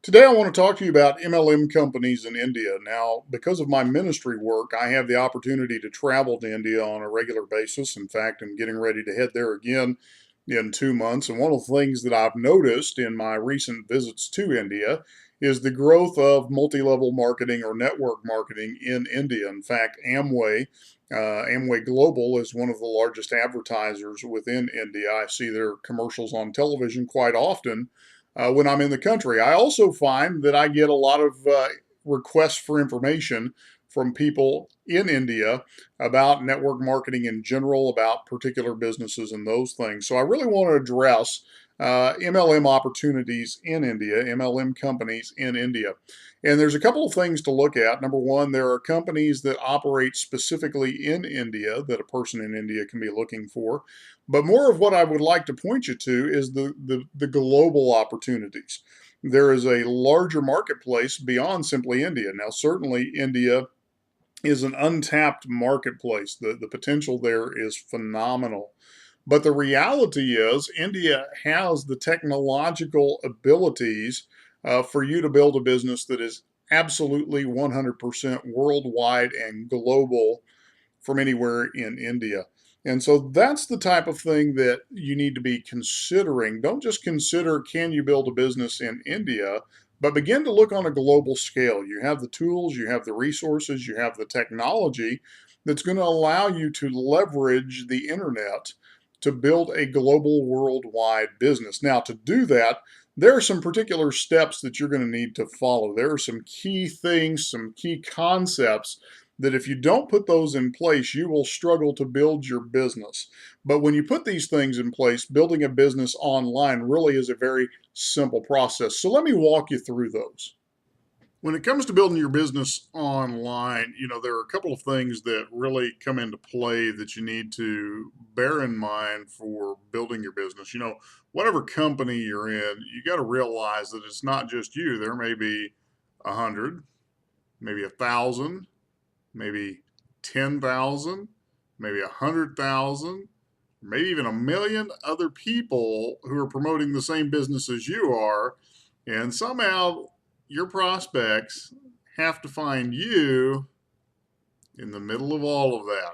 Today, I want to talk to you about MLM companies in India. Now, because of my ministry work, I have the opportunity to travel to India on a regular basis. In fact, I'm getting ready to head there again in 2 months. And one of the things that I've noticed in my recent visits to India is the growth of multi level marketing or network marketing in India. In fact, Amway Global is one of the largest advertisers within India. I see their commercials on television quite often when I'm in the country. I also find that I get a lot of requests for information from people in India about network marketing in general, about particular businesses and those things. So I really want to address MLM opportunities in India, MLM companies in India. And there's a couple of things to look at. Number one, there are companies that operate specifically in India that a person in India can be looking for. But more of what I would like to point you to is the global opportunities. There is a larger marketplace beyond simply India. Now, certainly, India is an untapped marketplace. The potential there is phenomenal. But the reality is, India has the technological abilities for you to build a business that is absolutely 100% worldwide and global from anywhere in India. And so that's the type of thing that you need to be considering. Don't just consider, can you build a business in India, but begin to look on a global scale. You have the tools, you have the resources, you have the technology that's going to allow you to leverage the internet to build a global worldwide business. Now, to do that, there are some particular steps that you're going to need to follow. There are some key things, some key concepts that if you don't put those in place, you will struggle to build your business. But when you put these things in place, building a business online really is a very simple process. So let me walk you through those. When it comes to building your business online, there are a couple of things that really come into play that you need to bear in mind for building your business. Whatever company you're in, you got to realize that it's not just you. There may be 100, maybe 1,000, maybe 10,000, maybe 100,000, maybe even 1 million other people who are promoting the same business as you are. And somehow your prospects have to find you in the middle of all of that.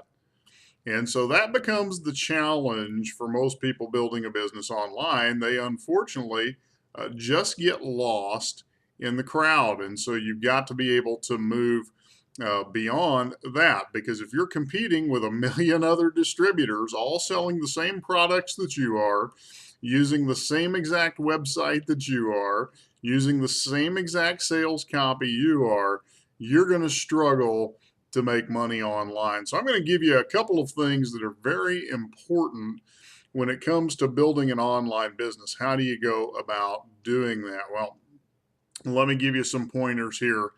And so that becomes the challenge for most people building a business online. They unfortunately just get lost in the crowd. And so you've got to be able to move beyond that, because if you're competing with 1 million other distributors all selling the same products that you are, using the same exact website that you are, using the same exact sales copy you are, you're going to struggle to make money online. So I'm going to give you a couple of things that are very important when it comes to building an online business. How do you go about doing that? Well, let me give you some pointers here.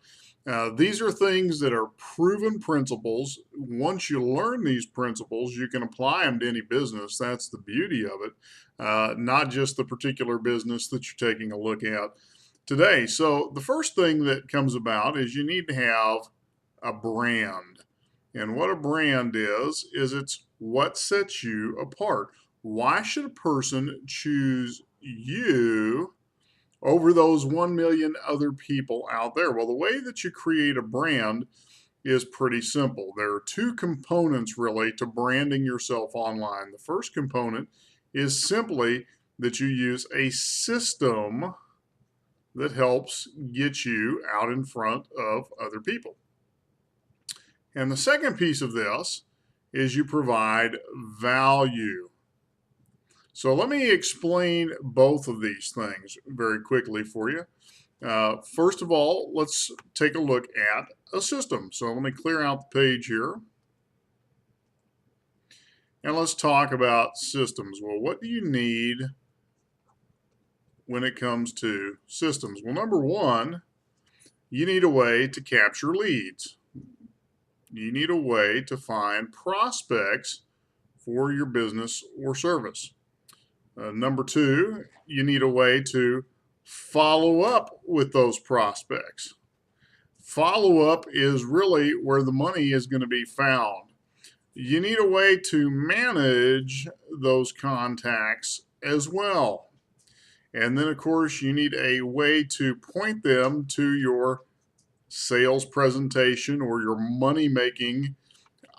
These are things that are proven principles. Once you learn these principles, you can apply them to any business. That's the beauty of it, not just the particular business that you're taking a look at today. So the first thing that comes about is you need to have a brand. And what a brand is it's what sets you apart. Why should a person choose you over those 1 million other people out there? Well, the way that you create a brand is pretty simple. There are two components really to branding yourself online. The first component is simply that you use a system that helps get you out in front of other people. And the second piece of this is you provide value. So let me explain both of these things very quickly for you. First of all, let's take a look at a system. So let me clear out the page here. And let's talk about systems. Well, what do you need when it comes to systems? Well, number one, you need a way to capture leads. You need a way to find prospects for your business or service. Number two, you need a way to follow up with those prospects. Follow up is really where the money is going to be found. You need a way to manage those contacts as well. And then, of course, you need a way to point them to your sales presentation or your money-making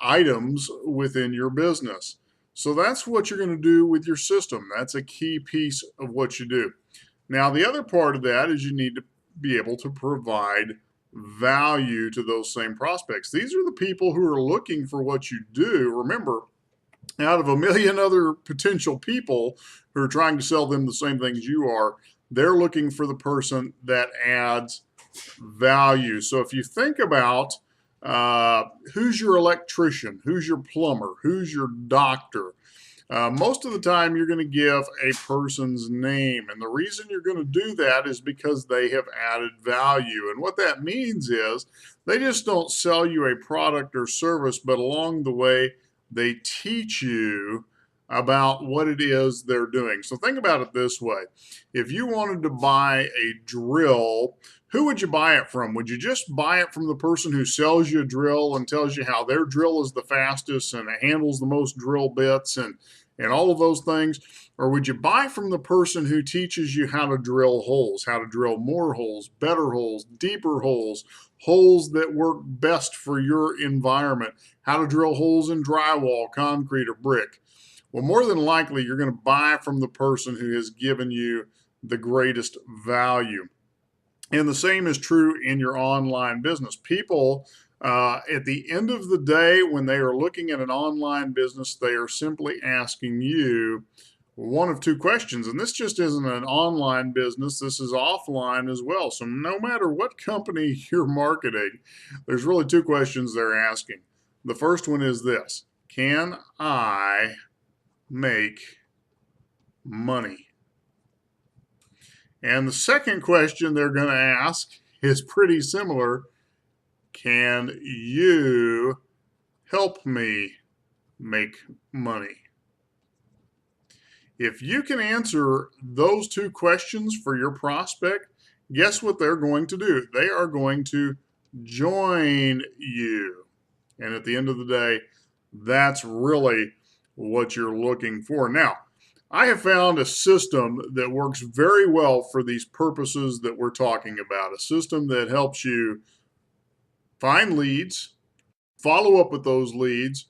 items within your business. So that's what you're going to do with your system. That's a key piece of what you do. Now, the other part of that is you need to be able to provide value to those same prospects. These are the people who are looking for what you do. Remember, out of a million other potential people who are trying to sell them the same things you are, they're looking for the person that adds value. So if you think about who's your electrician, who's your plumber, who's your doctor, most of the time you're going to give a person's name. And the reason you're going to do that is because they have added value. And what that means is they just don't sell you a product or service, but along the way, they teach you about what it is they're doing. So think about it this way. If you wanted to buy a drill, who would you buy it from? Would you just buy it from the person who sells you a drill and tells you how their drill is the fastest and it handles the most drill bits and all of those things? Or would you buy from the person who teaches you how to drill holes, how to drill more holes, better holes, deeper holes, holes that work best for your environment, how to drill holes in drywall, concrete, or brick? Well, more than likely, you're going to buy from the person who has given you the greatest value. And the same is true in your online business. People, at the end of the day, when they are looking at an online business, they are simply asking you one of two questions. And this just isn't an online business, this is offline as well. So no matter what company you're marketing, there's really two questions they're asking. The first one is this: can I make money? And the second question they're going to ask is pretty similar: can you help me make money? If you can answer those two questions for your prospect, guess what they're going to do? They are going to join you. And at the end of the day, that's really what you're looking for. Now, I have found a system that works very well for these purposes that we're talking about, a system that helps you find leads, follow up with those leads,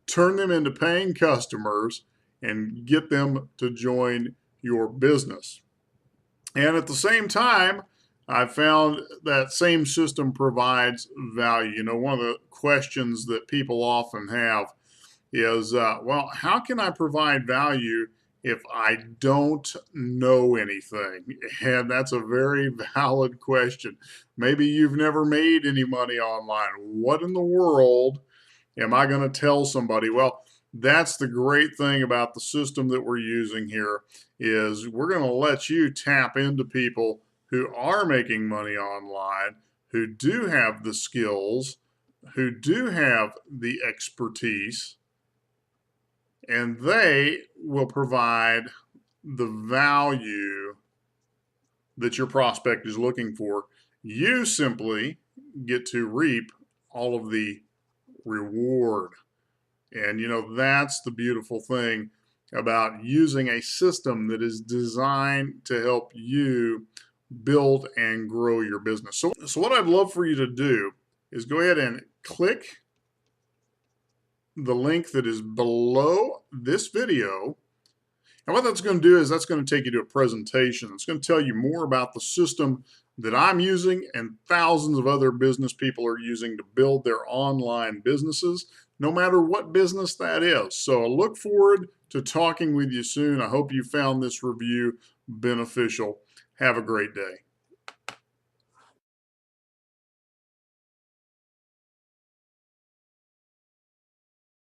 turn them into paying customers, and get them to join your business. And at the same time, I found that same system provides value. You know, one of the questions that people often have is, well, how can I provide value if I don't know anything? And that's a very valid question. Maybe you've never made any money online. What in the world am I going to tell somebody? Well, that's the great thing about the system that we're using here, is we're going to let you tap into people who are making money online, who do have the skills, who do have the expertise, and they will provide the value that your prospect is looking for. You simply get to reap all of the reward. And you know, that's the beautiful thing about using a system that is designed to help you build and grow your business. So what I'd love for you to do is go ahead and click the link that is below this video. And what that's going to do is that's going to take you to a presentation. It's going to tell you more about the system that I'm using and thousands of other business people are using to build their online businesses, no matter what business that is. So I look forward to talking with you soon. I hope you found this review beneficial. Have a great day.